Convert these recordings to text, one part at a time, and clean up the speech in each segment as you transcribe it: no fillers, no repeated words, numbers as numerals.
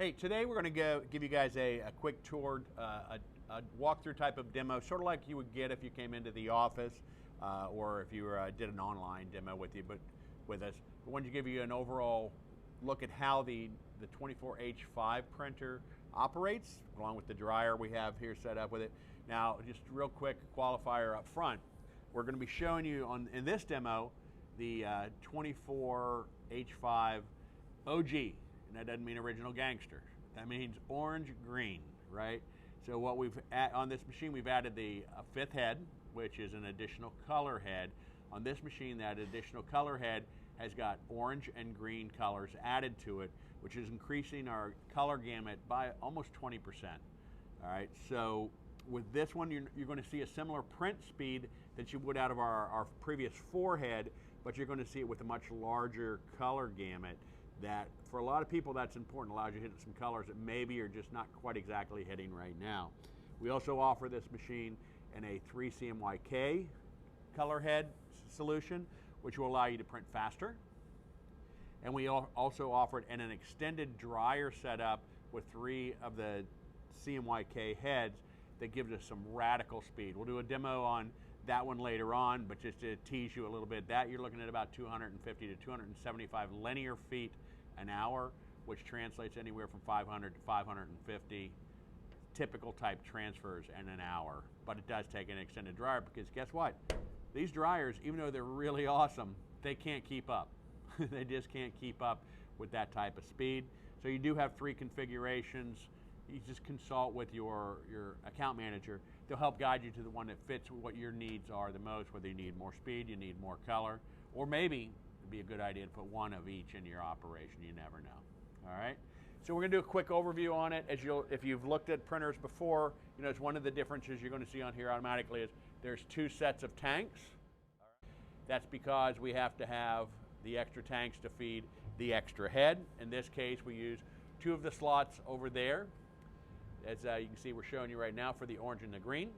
Hey, today we're going to give you guys a quick tour, a walkthrough type of demo, sort of like you would get if you came into the office or if you did an online demo with us. We wanted to give you an overall look at how the 24H5 printer operates, along with the dryer we have here set up with it. Now, just real quick qualifier up front, we're going to be showing you in this demo the 24H5 OG. And that doesn't mean original gangster. That means orange green, right? So what on this machine, we've added the fifth head, which is an additional color head. On this machine, that additional color head has got orange and green colors added to it, which is increasing our color gamut by almost 20%. All right, so with this one, you're going to see a similar print speed that you would out of our previous four head, but you're going to see it with a much larger color gamut. That for a lot of people that's important, allows you to hit some colors that maybe you're just not quite exactly hitting right now. We also offer this machine in a 3 CMYK color head solution, which will allow you to print faster. And we also offer it in an extended dryer setup with 3 of the CMYK heads that gives us some radical speed. We'll do a demo on that one later on, but just to tease you a little bit, that you're looking at about 250 to 275 linear feet an hour, which translates anywhere from 500 to 550 typical type transfers in an hour. But it does take an extended dryer because guess what? These dryers, even though they're really awesome, they can't keep up. They just can't keep up with that type of speed. So you do have 3 configurations. You just consult with your account manager. They'll help guide you to the one that fits what your needs are the most, whether you need more speed, you need more color, or maybe it'd be a good idea to put one of each in your operation. You never know. All right. So we're going to do a quick overview on it. If you've looked at printers before, you know, it's one of the differences you're going to see on here automatically is there's 2 sets of tanks. That's because we have to have the extra tanks to feed the extra head. In this case, we use 2 of the slots over there. As you can see, we're showing you right now for the orange and the green.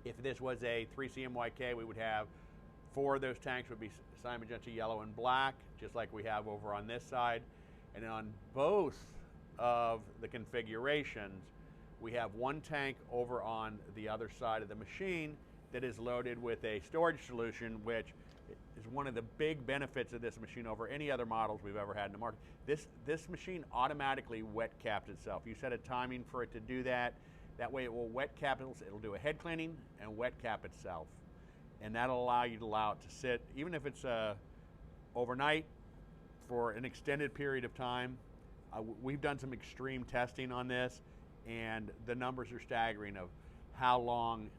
If this was a 3 CMYK, we would have 4 of those tanks would be cyan, magenta, yellow, and black, just like we have over on this side. And on both of the configurations, we have 1 tank over on the other side of the machine that is loaded with a storage solution, which is one of the big benefits of this machine over any other models we've ever had in the market. This machine automatically wet caps itself. You set a timing for it to do that. That way it will wet cap, it'll do a head cleaning and wet cap itself. And that'll allow you to allow it to sit, even if it's overnight for an extended period of time. We've done some extreme testing on this, and the numbers are staggering of how long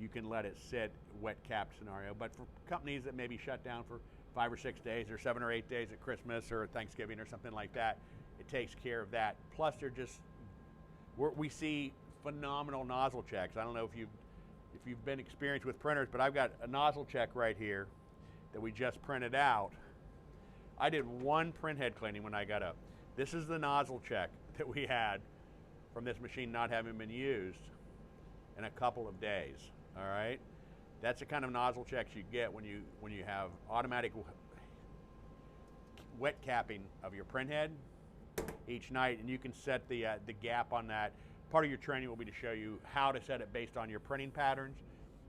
you can let it sit wet cap scenario. But for companies that maybe shut down for 5 or 6 days or 7 or 8 days at Christmas or Thanksgiving or something like that, it takes care of that. Plus we see phenomenal nozzle checks. I don't know if you've been experienced with printers, but I've got a nozzle check right here that we just printed out. I did 1 print head cleaning when I got up. This is the nozzle check that we had from this machine not having been used in a couple of days. All right, that's the kind of nozzle checks you get when you have automatic wet capping of your print head each night, and you can set the gap on that. Part of your training will be to show you how to set it based on your printing patterns,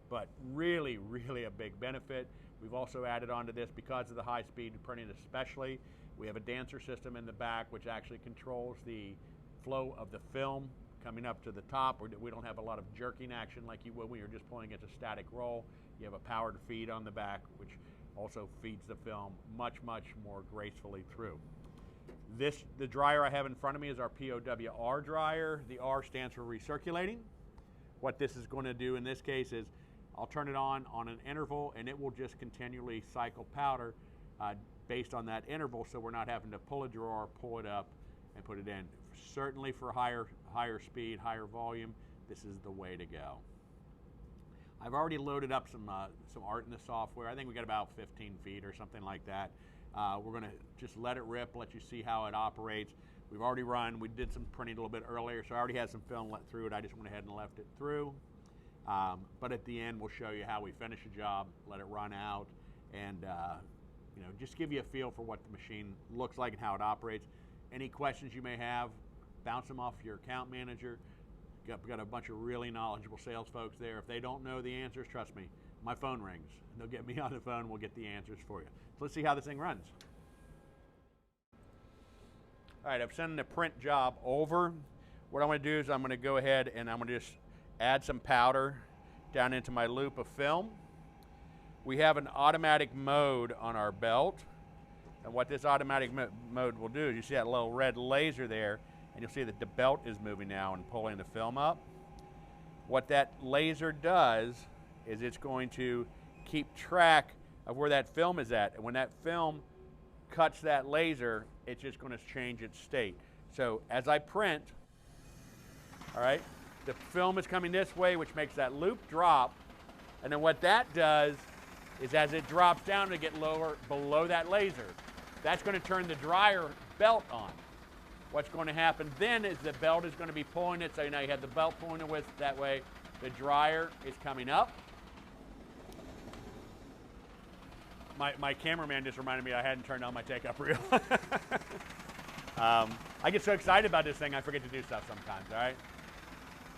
but really, really a big benefit. We've also added onto this, because of the high-speed printing especially, we have a dancer system in the back which actually controls the flow of the film coming up to the top. We don't have a lot of jerking action like you would when you're just pulling it to static roll. You have a powered feed on the back, which also feeds the film much, much more gracefully through. The dryer I have in front of me is our POWR dryer. The R stands for recirculating. What this is going to do in this case is I'll turn it on an interval, and it will just continually cycle powder based on that interval, so we're not having to pull a drawer, pull it up, and put it in. Certainly for higher speed, higher volume, this is the way to go. I've already loaded up some art in the software. I think we got about 15 feet or something like that. We're going to just let it rip, let you see how it operates. We've already we did some printing a little bit earlier, so I already had some film let through it. I just went ahead and left it through. But at the end, we'll show you how we finish a job, let it run out, and just give you a feel for what the machine looks like and how it operates. Any questions you may have, bounce them off your account manager. Got a bunch of really knowledgeable sales folks there. If they don't know the answers, trust me, my phone rings. They'll get me on the phone, we'll get the answers for you. So let's see how this thing runs. All right, I've sent the print job over. What I'm gonna do is I'm gonna go ahead and I'm gonna just add some powder down into my loop of film. We have an automatic mode on our belt. And what this automatic mode will do is you see that little red laser there, and you'll see that the belt is moving now and pulling the film up. What that laser does is it's going to keep track of where that film is at. And when that film cuts that laser, it's just going to change its state. So as I print, all right, the film is coming this way, which makes that loop drop. And then what that does is as it drops down to get lower below that laser, that's going to turn the dryer belt on. What's going to happen then is the belt is going to be pulling it, so now you have the belt pulling it with, that way the dryer is coming up. My cameraman just reminded me I hadn't turned on my take-up reel. I get so excited about this thing, I forget to do stuff sometimes, all right?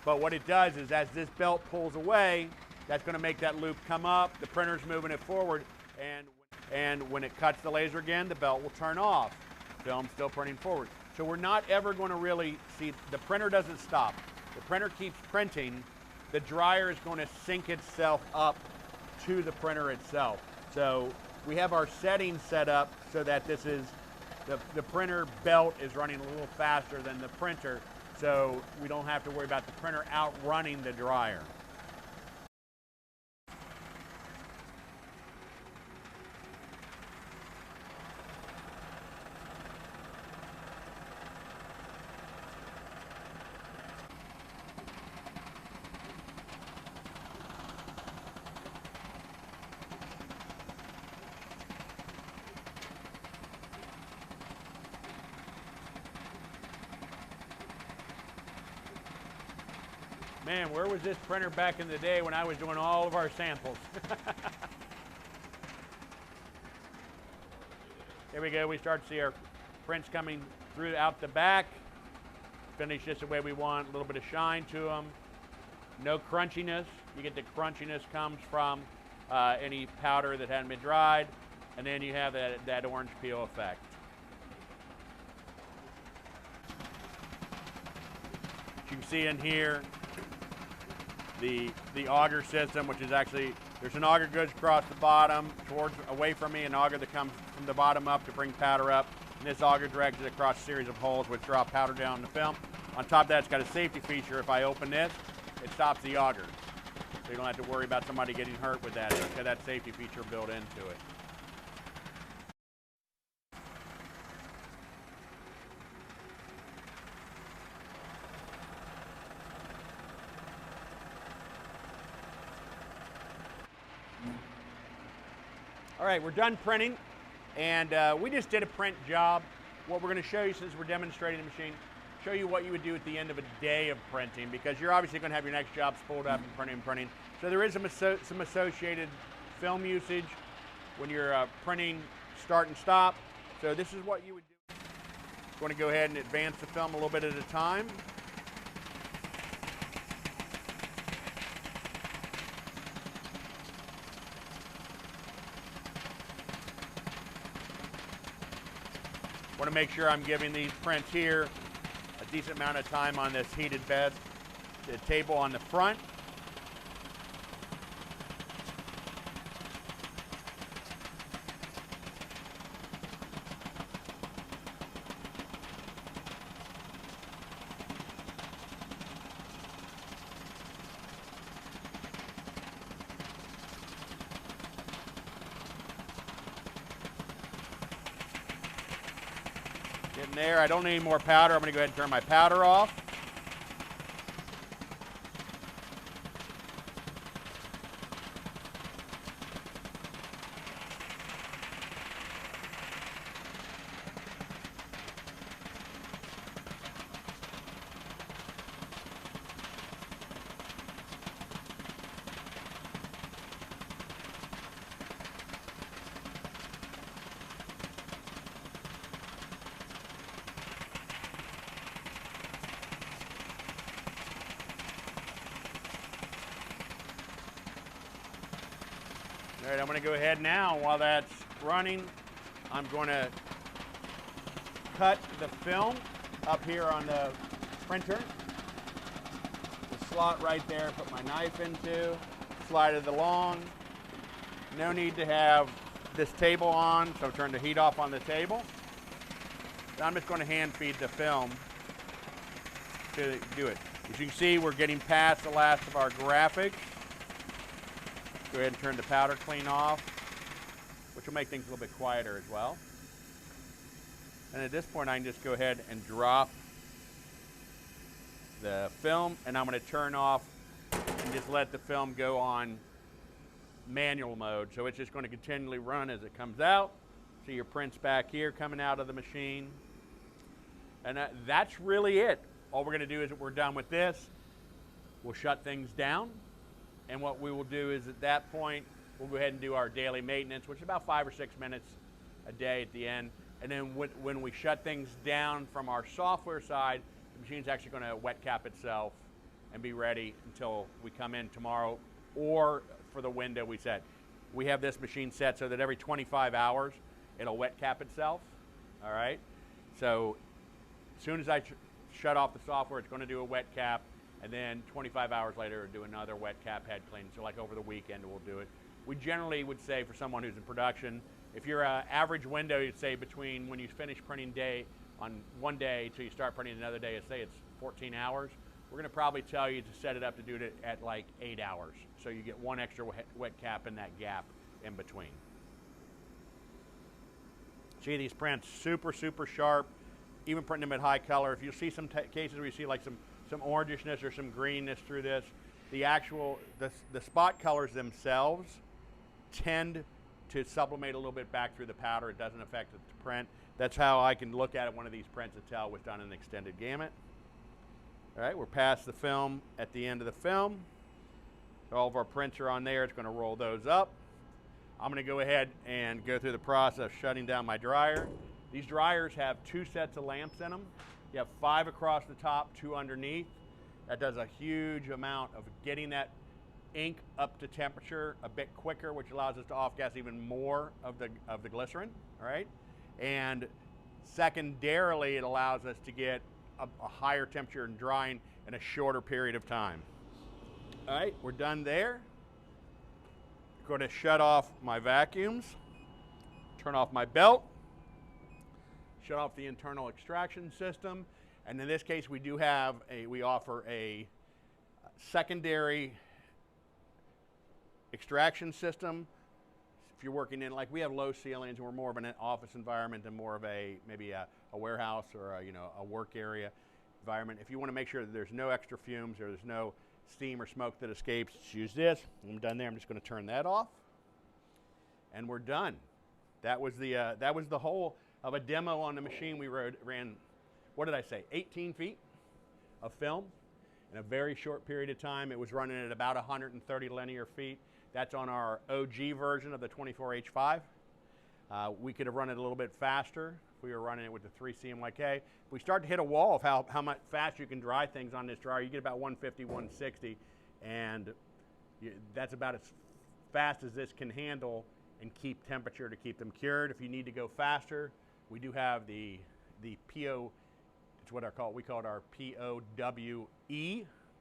But what it does is as this belt pulls away, that's going to make that loop come up, the printer's moving it forward, and when it cuts the laser again, the belt will turn off. Film's still printing forward. So we're not ever going to really see, the printer doesn't stop. The printer keeps printing. The dryer is going to sync itself up to the printer itself. So we have our settings set up so that this is, the printer belt is running a little faster than the printer, so we don't have to worry about the printer outrunning the dryer. Man, where was this printer back in the day when I was doing all of our samples? Here we go, we start to see our prints coming through out the back. Finish just the way we want, a little bit of shine to them. No crunchiness. You get the crunchiness comes from any powder that hadn't been dried. And then you have that orange peel effect. As you can see in here, the auger system, which is actually, there's an auger goes across the bottom away from me, an auger that comes from the bottom up to bring powder up, and this auger drags it across a series of holes which drop powder down in the film. On top of that, it's got a safety feature. If I open this, it stops the auger. So you don't have to worry about somebody getting hurt with that. It's got that safety feature built into it. All right, we're done printing, and we just did a print job. What we're going to show you, since we're demonstrating the machine, show you what you would do at the end of a day of printing, because you're obviously going to have your next job spooled up and printing. So there is some associated film usage when you're printing start and stop. So this is what you would do. I'm going to go ahead and advance the film a little bit at a time. Want to make sure I'm giving these prints here a decent amount of time on this heated bed, the table on the front. Getting there. I don't need any more powder. I'm going to go ahead and turn my powder off. All right, I'm going to go ahead now. While that's running, I'm going to cut the film up here on the printer. The slot right there, put my knife into, slide it along. No need to have this table on, so turn the heat off on the table. I'm just going to hand feed the film to do it. As you can see, we're getting past the last of our graphics. Go ahead and turn the powder clean off, which will make things a little bit quieter as well. And at this point, I can just go ahead and drop the film, and I'm going to turn off and just let the film go on manual mode. So it's just going to continually run as it comes out. See your prints back here coming out of the machine. And that's really it. All we're going to do is, if we're done with this, we'll shut things down. And what we will do is, at that point, we'll go ahead and do our daily maintenance, which is about 5 or 6 minutes a day at the end. And then when we shut things down from our software side, the machine's actually going to wet cap itself and be ready until we come in tomorrow, or for the window we set. We have this machine set so that every 25 hours, it'll wet cap itself. All right? So as soon as I shut off the software, it's going to do a wet cap. And then 25 hours later, do another wet cap head clean. So like over the weekend, we'll do it. We generally would say, for someone who's in production, if your average window, you'd say between when you finish printing day on one day till you start printing another day, say it's 14 hours, we're going to probably tell you to set it up to do it at like 8 hours. So you get one extra wet cap in that gap in between. See, these prints, super, super sharp, even printing them at high color. If you see some cases where you see like some orangishness or some greenness through this, the spot colors themselves tend to sublimate a little bit back through the powder. It doesn't affect the print. That's how I can look at one of these prints and tell was done in an extended gamut. All right, we're past the film at the end of the film. All of our prints are on there. It's going to roll those up. I'm going to go ahead and go through the process of shutting down my dryer. These dryers have 2 sets of lamps in them. You have 5 across the top, 2 underneath. That does a huge amount of getting that ink up to temperature a bit quicker, which allows us to off-gas even more of the glycerin, all right? And secondarily, it allows us to get a higher temperature in drying in a shorter period of time. All right, we're done there. Going to shut off my vacuums, turn off my belt, shut off the internal extraction system, and in this case we offer a secondary extraction system. If you're working in, like we have low ceilings and we're more of an office environment than more of maybe a warehouse or a work area environment. If you want to make sure that there's no extra fumes or there's no steam or smoke that escapes, just use this. I'm done there. I'm just going to turn that off, and we're done. That was the whole of a demo on the machine. We ran, what did I say, 18 feet of film in a very short period of time. It was running at about 130 linear feet. That's on our OG version of the 24H5. We could have run it a little bit faster if we were running it with the 3 CMYK. If we start to hit a wall of how much fast you can dry things on this dryer, you get about 150, 160, and that's about as fast as this can handle and keep temperature to keep them cured. If you need to go faster, we do have the PO, it's what we call it our POWE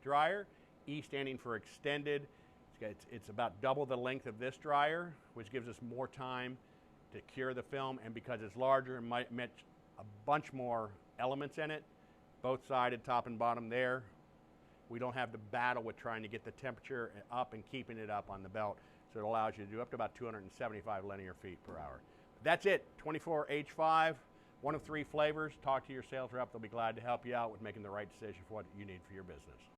dryer, E standing for extended. It's about double the length of this dryer, which gives us more time to cure the film, and because it's larger, it might emit a bunch more elements in it, both sided, top and bottom there. We don't have to battle with trying to get the temperature up and keeping it up on the belt, so it allows you to do up to about 275 linear feet per hour. That's it, 24H5, one of 3 flavors. Talk to your sales rep. They'll be glad to help you out with making the right decision for what you need for your business.